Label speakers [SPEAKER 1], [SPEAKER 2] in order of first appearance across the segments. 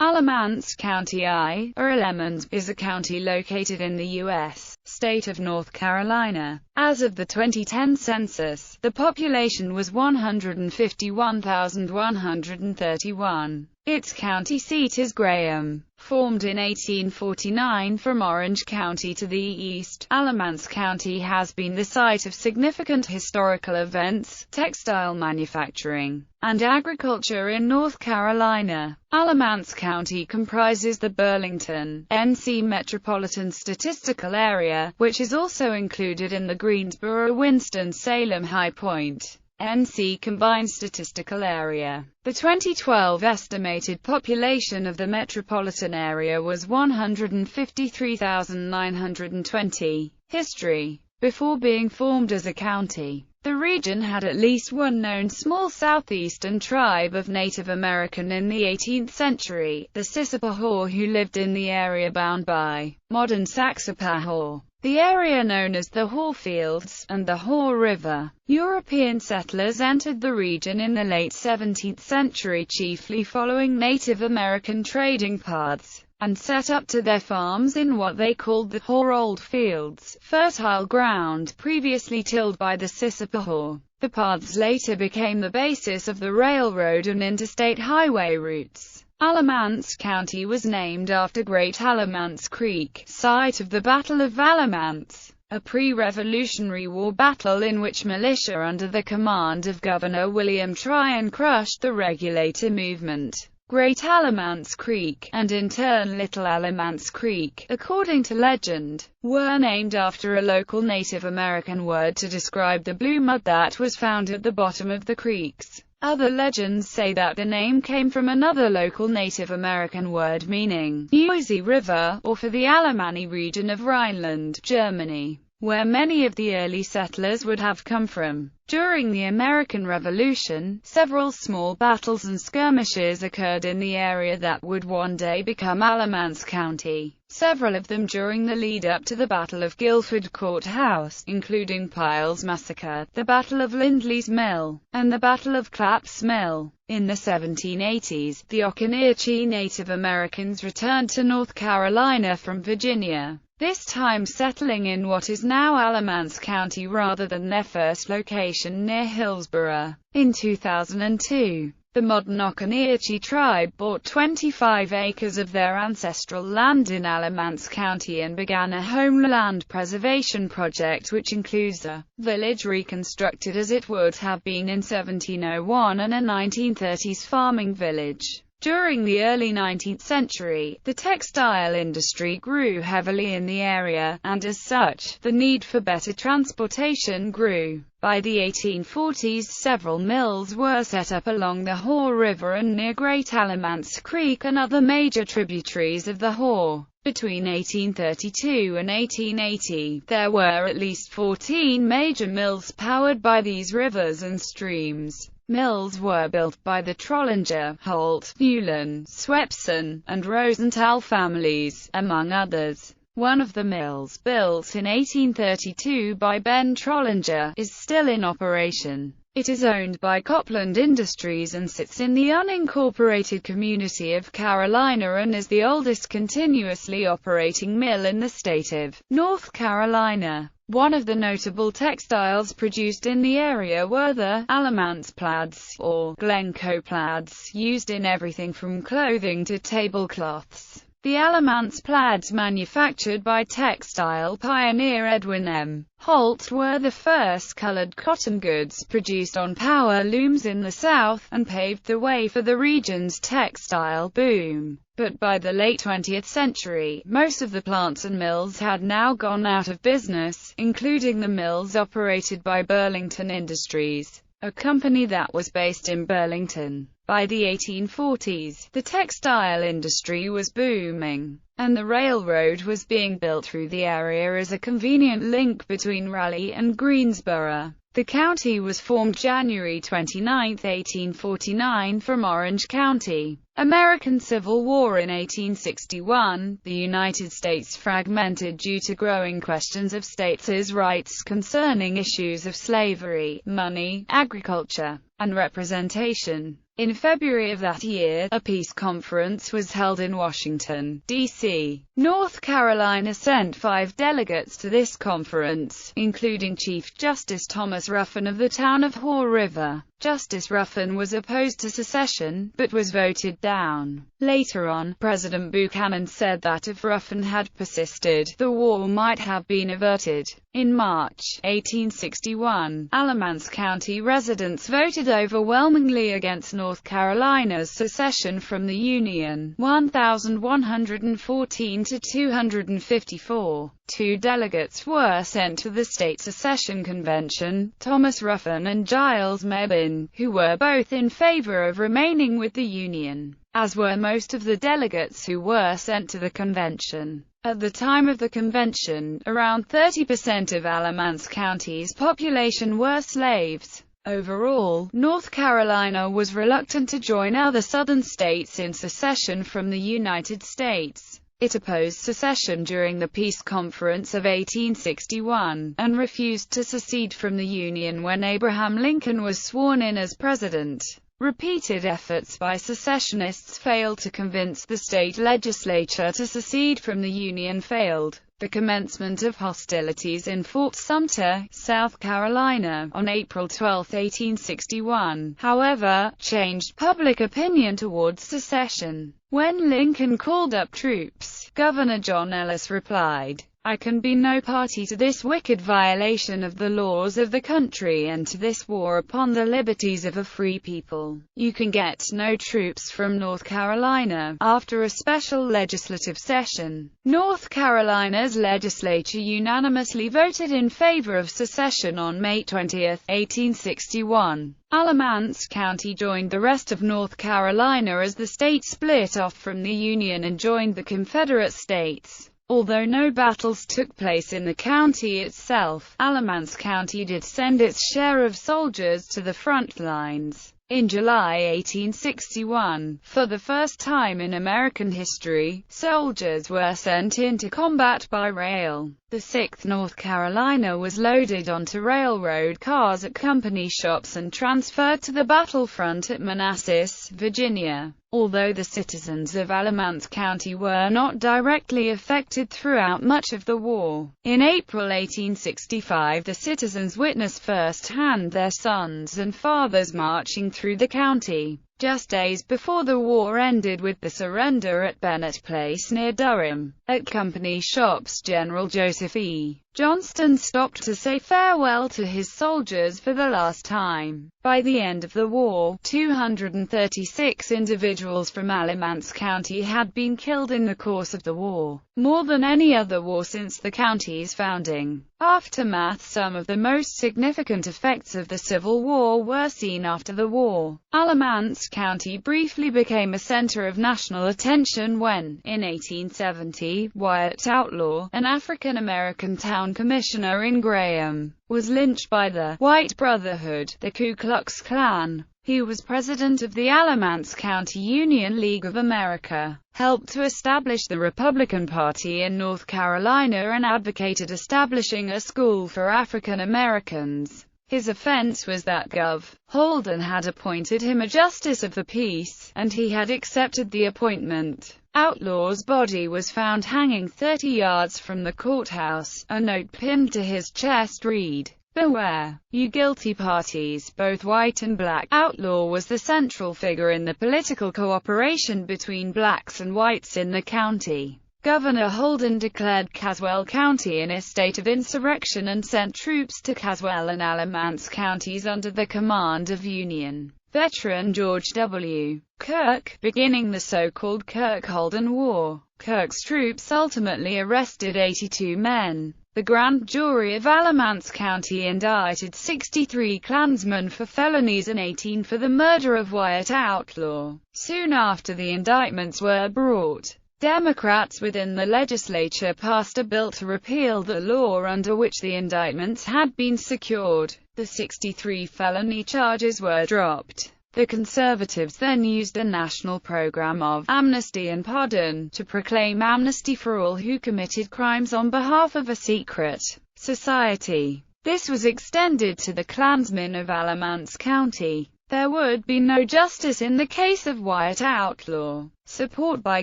[SPEAKER 1] Alamance County, or Alamance, is a county located in the U.S. state of North Carolina. As of the 2010 census, the population was 151,131. Its county seat is Graham. Formed in 1849 from Orange County to the east, Alamance County has been the site of significant historical events, textile manufacturing, and agriculture in North Carolina. Alamance County comprises the Burlington, NC Metropolitan Statistical Area, which is also included in the Greensboro-Winston-Salem High Point, NC Combined Statistical Area. The 2012 estimated population of the metropolitan area was 153,920. History. Before being formed as a county, the region had at least one known small southeastern tribe of Native American in the 18th century, the Sissepohor, who lived in the area bound by modern Saxapahaw. The area known as the Haw Fields, and the Haw River. European settlers entered the region in the late 17th century chiefly following Native American trading paths, and set up to their farms in what they called the Haw Old Fields, fertile ground previously tilled by the Sissepohor. The paths later became the basis of the railroad and interstate highway routes. Alamance County was named after Great Alamance Creek, site of the Battle of Alamance, a pre-Revolutionary War battle in which militia under the command of Governor William Tryon crushed the Regulator movement. Great Alamance Creek, and in turn Little Alamance Creek, according to legend, were named after a local Native American word to describe the blue mud that was found at the bottom of the creeks. Other legends say that the name came from another local Native American word meaning Neusy River, or for the Alemanni region of Rhineland, Germany, where many of the early settlers would have come from. During the American Revolution, several small battles and skirmishes occurred in the area that would one day become Alamance County, several of them during the lead-up to the Battle of Guilford Courthouse, including Pyle's Massacre, the Battle of Lindley's Mill, and the Battle of Clapp's Mill. In the 1780s, the Occaneechi Native Americans returned to North Carolina from Virginia, this time settling in what is now Alamance County rather than their first location near Hillsborough. In 2002, the modern Occaneechi tribe bought 25 acres of their ancestral land in Alamance County and began a homeland preservation project which includes a village reconstructed as it would have been in 1701 and a 1930s farming village. During the early 19th century, the textile industry grew heavily in the area, and as such, the need for better transportation grew. By the 1840s, several mills were set up along the Haw River and near Great Alamance Creek and other major tributaries of the Haw. Between 1832 and 1880, there were at least 14 major mills powered by these rivers and streams. Mills were built by the Trollinger, Holt, Newland, Swepson, and Rosenthal families, among others. One of the mills, built in 1832 by Ben Trollinger, is still in operation. It is owned by Copland Industries and sits in the unincorporated community of Carolina and is the oldest continuously operating mill in the state of North Carolina. One of the notable textiles produced in the area were the Alamance plaids, or Glencoe plaids, used in everything from clothing to tablecloths. The Alamance plaids manufactured by textile pioneer Edwin M. Holt were the first colored cotton goods produced on power looms in the South, and paved the way for the region's textile boom. But by the late 20th century, most of the plants and mills had now gone out of business, including the mills operated by Burlington Industries, a company that was based in Burlington. By the 1840s, the textile industry was booming, and the railroad was being built through the area as a convenient link between Raleigh and Greensboro. The county was formed January 29, 1849 from Orange County. American Civil War in 1861, the United States fragmented due to growing questions of states' rights concerning issues of slavery, money, agriculture, and representation. In February of that year, a peace conference was held in Washington, D.C. North Carolina sent 5 delegates to this conference, including Chief Justice Thomas Ruffin of the town of Haw River. Justice Ruffin was opposed to secession, but was voted down. Later on, President Buchanan said that if Ruffin had persisted, the war might have been averted. In March 1861, Alamance County residents voted overwhelmingly against North Carolina's secession from the Union, 1,114 to 254. 2 delegates were sent to the state secession convention, Thomas Ruffin and Giles Mebbin, who were both in favor of remaining with the Union, as were most of the delegates who were sent to the convention. At the time of the convention, around 30% of Alamance County's population were slaves. Overall, North Carolina was reluctant to join other southern states in secession from the United States. It opposed secession during the Peace Conference of 1861, and refused to secede from the Union when Abraham Lincoln was sworn in as president. Repeated efforts by secessionists failed to convince the state legislature to secede from the Union failed. The commencement of hostilities in Fort Sumter, South Carolina, on April 12, 1861, however, changed public opinion towards secession. When Lincoln called up troops, Governor John Ellis replied, "I can be no party to this wicked violation of the laws of the country and to this war upon the liberties of a free people. You can get no troops from North Carolina." After a special legislative session, North Carolina's legislature unanimously voted in favor of secession on May 20, 1861. Alamance County joined the rest of North Carolina as the state split off from the Union and joined the Confederate States. Although no battles took place in the county itself, Alamance County did send its share of soldiers to the front lines. In July 1861, for the first time in American history, soldiers were sent into combat by rail. The 6th North Carolina was loaded onto railroad cars at company shops and transferred to the battlefront at Manassas, Virginia. Although the citizens of Alamance County were not directly affected throughout much of the war, in April 1865 the citizens witnessed firsthand their sons and fathers marching through the county. Just days before the war ended with the surrender at Bennett Place near Durham, at company shops General Joseph E. Johnston stopped to say farewell to his soldiers for the last time. By the end of the war, 236 individuals from Alamance County had been killed in the course of the war, more than any other war since the county's founding. Aftermath. Some of the most significant effects of the Civil War were seen after the war. Alamance County briefly became a center of national attention when, in 1870, Wyatt Outlaw, an African-American town commissioner in Graham, was lynched by the White Brotherhood, the Ku Klux Klan. He was president of the Alamance County Union League of America, helped to establish the Republican Party in North Carolina and advocated establishing a school for African Americans. His offense was that Gov. Holden had appointed him a justice of the peace, and he had accepted the appointment. Outlaw's body was found hanging 30 yards from the courthouse. A note pinned to his chest read, "Beware, you guilty parties, both white and black." Outlaw was the central figure in the political cooperation between blacks and whites in the county. Governor Holden declared Caswell County in a state of insurrection and sent troops to Caswell and Alamance counties under the command of Union veteran George W. Kirk, beginning the so-called Kirk-Holden War. Kirk's troops ultimately arrested 82 men. The grand jury of Alamance County indicted 63 Klansmen for felonies and 18 for the murder of Wyatt Outlaw. Soon after the indictments were brought, Democrats within the legislature passed a bill to repeal the law under which the indictments had been secured. The 63 felony charges were dropped. The Conservatives then used a national program of amnesty and pardon to proclaim amnesty for all who committed crimes on behalf of a secret society. This was extended to the Klansmen of Alamance County. There would be no justice in the case of Wyatt Outlaw. Support by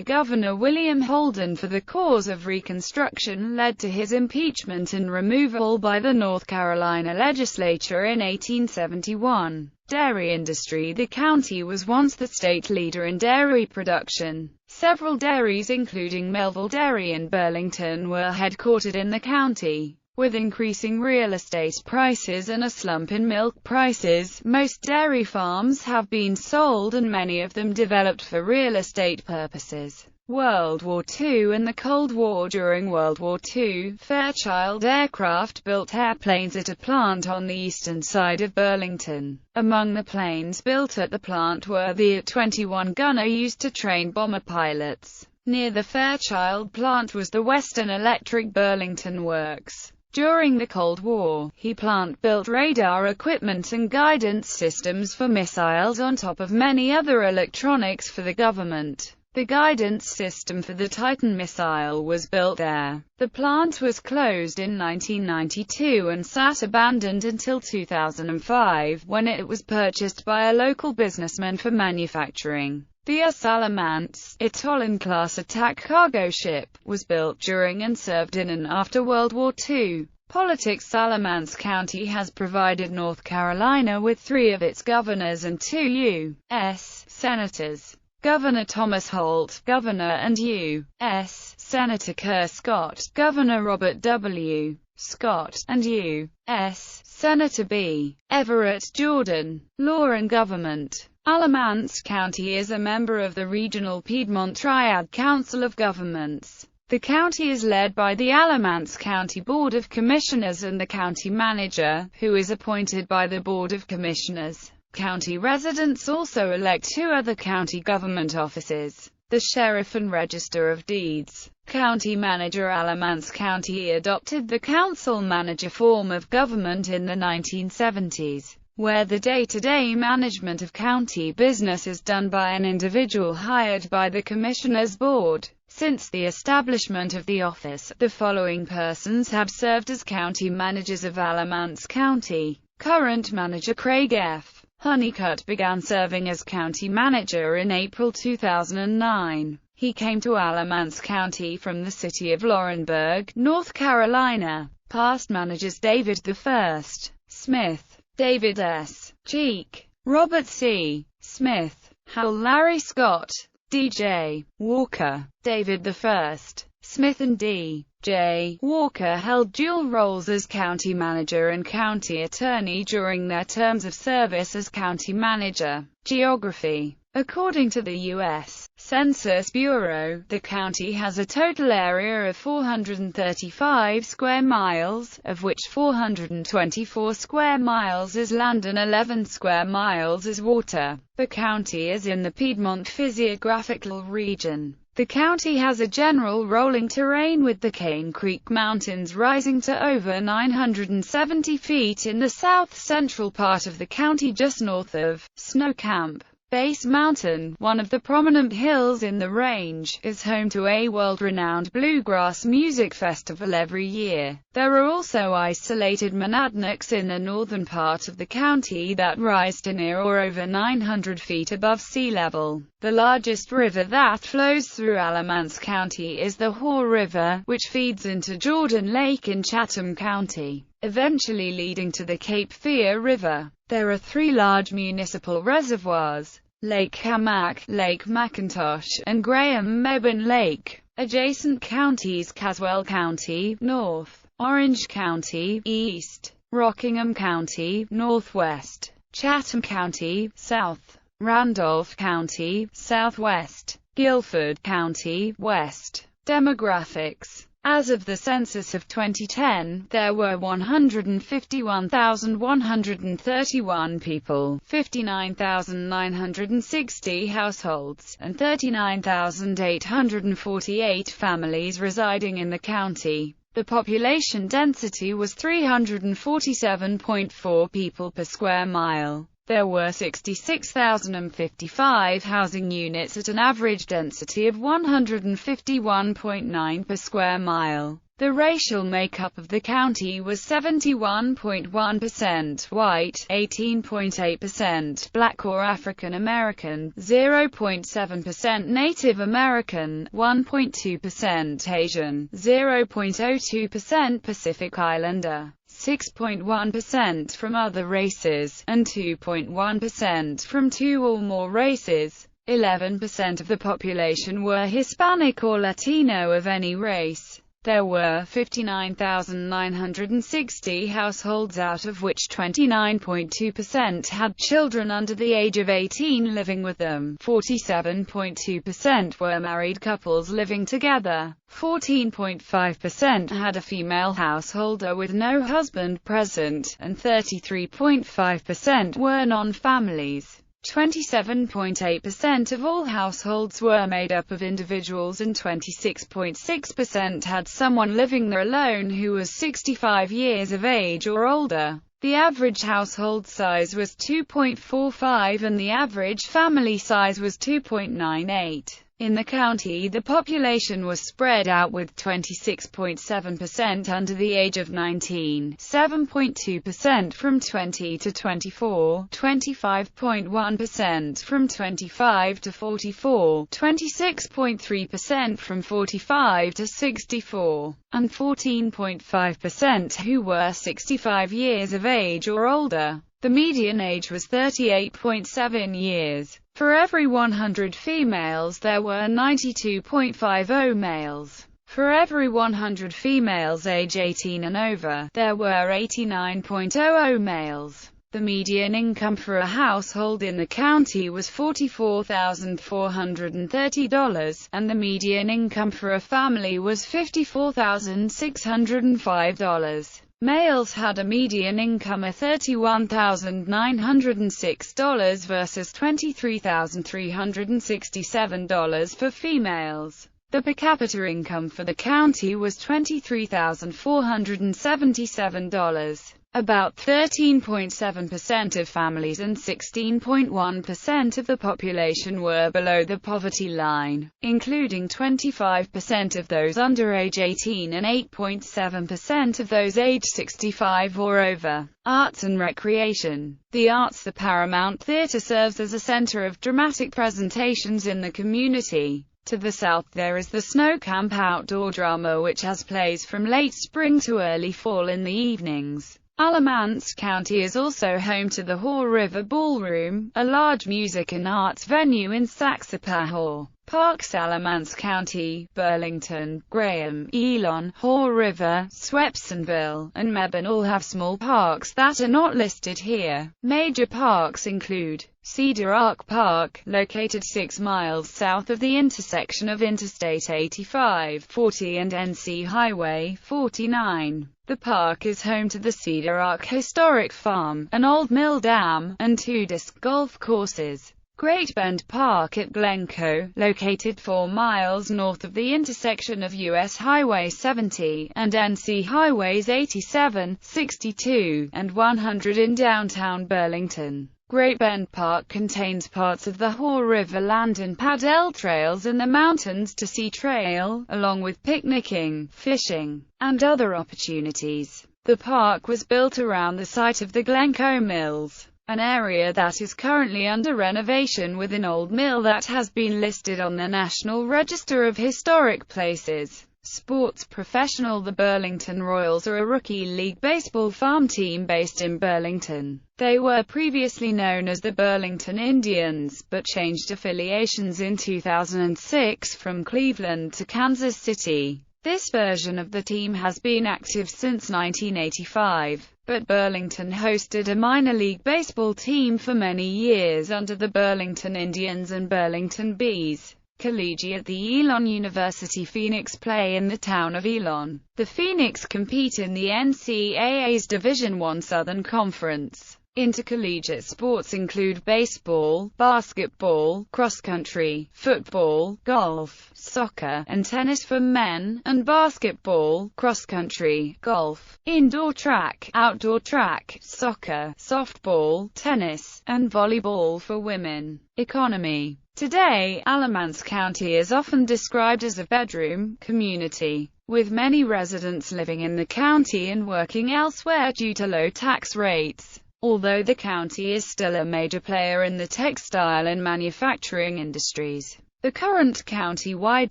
[SPEAKER 1] Governor William Holden for the cause of Reconstruction led to his impeachment and removal by the North Carolina legislature in 1871. Dairy industry. The county was once the state leader in dairy production. Several dairies, including Melville Dairy and Burlington, were headquartered in the county. With increasing real estate prices and a slump in milk prices, most dairy farms have been sold and many of them developed for real estate purposes. World War II and the Cold War. During World War II, Fairchild Aircraft built airplanes at a plant on the eastern side of Burlington. Among the planes built at the plant were the ʻ-21 gunner used to train bomber pilots. Near the Fairchild plant was the Western Electric Burlington Works. During the Cold War, the plant built radar equipment and guidance systems for missiles on top of many other electronics for the government. The guidance system for the Titan missile was built there. The plant was closed in 1992 and sat abandoned until 2005, when it was purchased by a local businessman for manufacturing. The Alamance, ʻŌləmæns-class attack cargo ship, was built during and served in and after World War II. Politics. Alamance County has provided North Carolina with 3 of its governors and 2 U.S. senators. Governor Thomas Holt, Governor and U.S. Senator Kerr Scott, Governor Robert W. Scott, and U.S. Senator B. Everett Jordan. Law and Government. Alamance County is a member of the regional Piedmont Triad Council of Governments. The county is led by the Alamance County Board of Commissioners and the county manager, who is appointed by the Board of Commissioners. County residents also elect 2 other county government offices: the sheriff and register of deeds. County manager. Alamance County adopted the council-manager form of government in the 1970s, where the day-to-day management of county business is done by an individual hired by the Commissioners Board. Since the establishment of the office, the following persons have served as county managers of Alamance County. Current manager Craig F. Honeycutt began serving as county manager in April 2009. He came to Alamance County from the city of Laurinburg, North Carolina. Past managers: David I. Smith, David S. Cheek, Robert C. Smith, Hal Larry Scott, D.J. Walker. David I. Smith and D.J. Walker held dual roles as county manager and county attorney during their terms of service as county manager. Geography. According to the U.S. Census Bureau, the county has a total area of 435 square miles, of which 424 square miles is land and 11 square miles is water. The county is in the Piedmont physiographical region. The county has a general rolling terrain with the Cane Creek Mountains rising to over 970 feet in the south-central part of the county just north of Snow Camp. Base Mountain, one of the prominent hills in the range, is home to a world-renowned bluegrass music festival every year. There are also isolated monadnocks in the northern part of the county that rise to near or over 900 feet above sea level. The largest river that flows through Alamance County is the Haw River, which feeds into Jordan Lake in Chatham County, eventually leading to the Cape Fear River. There are 3 large municipal reservoirs: Lake Kamak, Lake McIntosh, and Graham-Mebane Lake. Adjacent counties: Caswell County, north; Orange County, east; Rockingham County, northwest; Chatham County, south; Randolph County, southwest; Guilford County, west. Demographics. As of the census of 2010, there were 151,131 people, 59,960 households, and 39,848 families residing in the county. The population density was 347.4 people per square mile. There were 66,055 housing units at an average density of 151.9 per square mile. The racial makeup of the county was 71.1% white, 18.8% black or African American, 0.7% Native American, 1.2% Asian, 0.02% Pacific Islander, 6.1% from other races, and 2.1% from two or more races. 11% of the population were Hispanic or Latino of any race. There were 59,960 households, out of which 29.2% had children under the age of 18 living with them, 47.2% were married couples living together, 14.5% had a female householder with no husband present, and 33.5% were non-families. 27.8% of all households were made up of individuals, and 26.6% had someone living there alone who was 65 years of age or older. The average household size was 2.45 and the average family size was 2.98. In the county, the population was spread out, with 26.7% under the age of 19, 7.2% from 20 to 24, 25.1% from 25 to 44, 26.3% from 45 to 64, and 14.5% who were 65 years of age or older. The median age was 38.7 years. For every 100 females there were 92.50 males. For every 100 females age 18 and over, there were 89.00 males. The median income for a household in the county was $44,430, and the median income for a family was $54,605. Males had a median income of $31,906 versus $23,367 for females. The per capita income for the county was $23,477. About 13.7% of families and 16.1% of the population were below the poverty line, including 25% of those under age 18 and 8.7% of those age 65 or over. Arts and recreation. The arts. The Paramount Theatre serves as a center of dramatic presentations in the community. To the south there is the Snow Camp outdoor drama, which has plays from late spring to early fall in the evenings. Alamance County is also home to the Haw River Ballroom, a large music and arts venue in Saxapahaw. Parks. Alamance County, Burlington, Graham, Elon, Haw River, Swepsonville, and Mebane all have small parks that are not listed here. Major parks include Cedar Arc Park, located 6 miles south of the intersection of Interstate 85, 40 and NC Highway 49. The park is home to the Cedar Arc Historic Farm, an old mill dam, and 2 disc golf courses. Great Bend Park at Glencoe, located 4 miles north of the intersection of US Highway 70 and NC Highways 87, 62, and 100 in downtown Burlington. Great Bend Park contains parts of the Haw River Land and Paddle Trails and the Mountains to Sea Trail, along with picnicking, fishing, and other opportunities. The park was built around the site of the Glencoe Mills, an area that is currently under renovation, with an old mill that has been listed on the National Register of Historic Places. Sports professional. The Burlington Royals are a rookie league baseball farm team based in Burlington. They were previously known as the Burlington Indians, but changed affiliations in 2006 from Cleveland to Kansas City. This version of the team has been active since 1985, but Burlington hosted a minor league baseball team for many years under the Burlington Indians and Burlington Bees. Collegiate. The Elon University Phoenix play in the town of Elon. The Phoenix compete in the NCAA's Division I Southern Conference. Intercollegiate sports include baseball, basketball, cross-country, football, golf, soccer, and tennis for men, and basketball, cross-country, golf, indoor track, outdoor track, soccer, softball, tennis, and volleyball for women. Economy. Today, Alamance County is often described as a bedroom community. with many residents living in the county and working elsewhere due to low tax rates. Although the county is still a major player in the textile and manufacturing industries, the current county-wide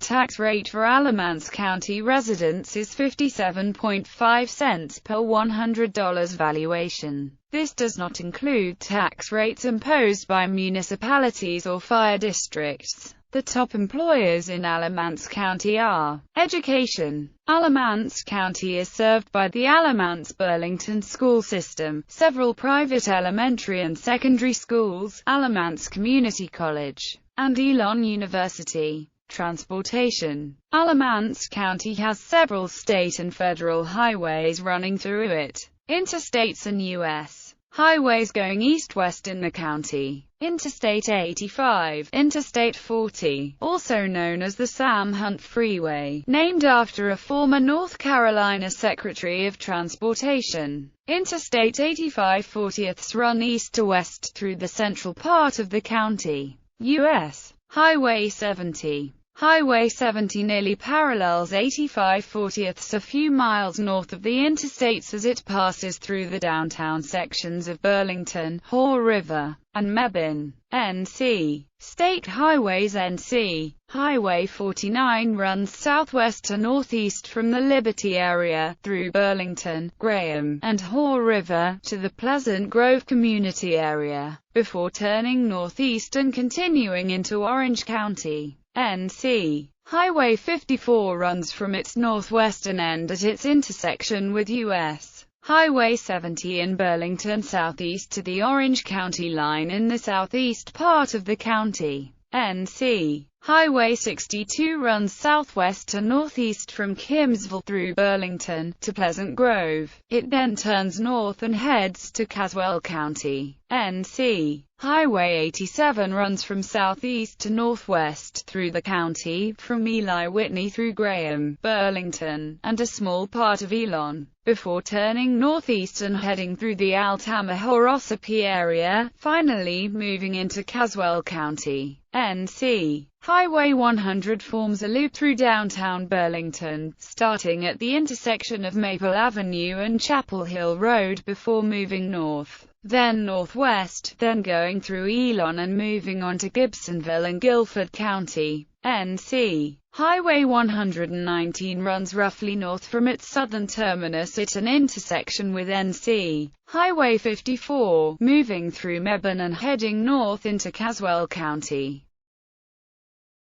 [SPEAKER 1] tax rate for Alamance County residents is 57.5 cents per $100 valuation. This does not include tax rates imposed by municipalities or fire districts. The top employers in Alamance County are education. Alamance County is served by the Alamance Burlington school system, several private elementary and secondary schools, Alamance Community College, and Elon University. Transportation. Alamance County has several state and federal highways running through it. Interstates and U.S. highways going east-west in the county. Interstate 85, Interstate 40, also known as the Sam Hunt Freeway, named after a former North Carolina Secretary of Transportation. Interstate 85 40ths run east to west through the central part of the county. U.S. Highway 70. Highway 70 nearly parallels 85 40ths a few miles north of the interstates as it passes through the downtown sections of Burlington, Haw River, and Mebane. NC. State Highways NC. Highway 49 runs southwest to northeast from the Liberty area, through Burlington, Graham, and Haw River, to the Pleasant Grove community area, before turning northeast and continuing into Orange County. NC. Highway 54 runs from its northwestern end at its intersection with U.S. Highway 70 in Burlington southeast to the Orange County line in the southeast part of the county. NC. Highway 62 runs southwest to northeast from Kimsville through Burlington, to Pleasant Grove. It then turns north and heads to Caswell County. NC. Highway 87 runs from southeast to northwest through the county, from Eli Whitney through Graham, Burlington, and a small part of Elon, before turning northeast and heading through the Altamaha-Ossipee area, finally moving into Caswell County. NC. Highway 100 forms a loop through downtown Burlington, starting at the intersection of Maple Avenue and Chapel Hill Road before moving north, then northwest, then going through Elon and moving on to Gibsonville and Guilford County. NC. Highway 119 runs roughly north from its southern terminus at an intersection with NC. Highway 54, moving through Mebane and heading north into Caswell County.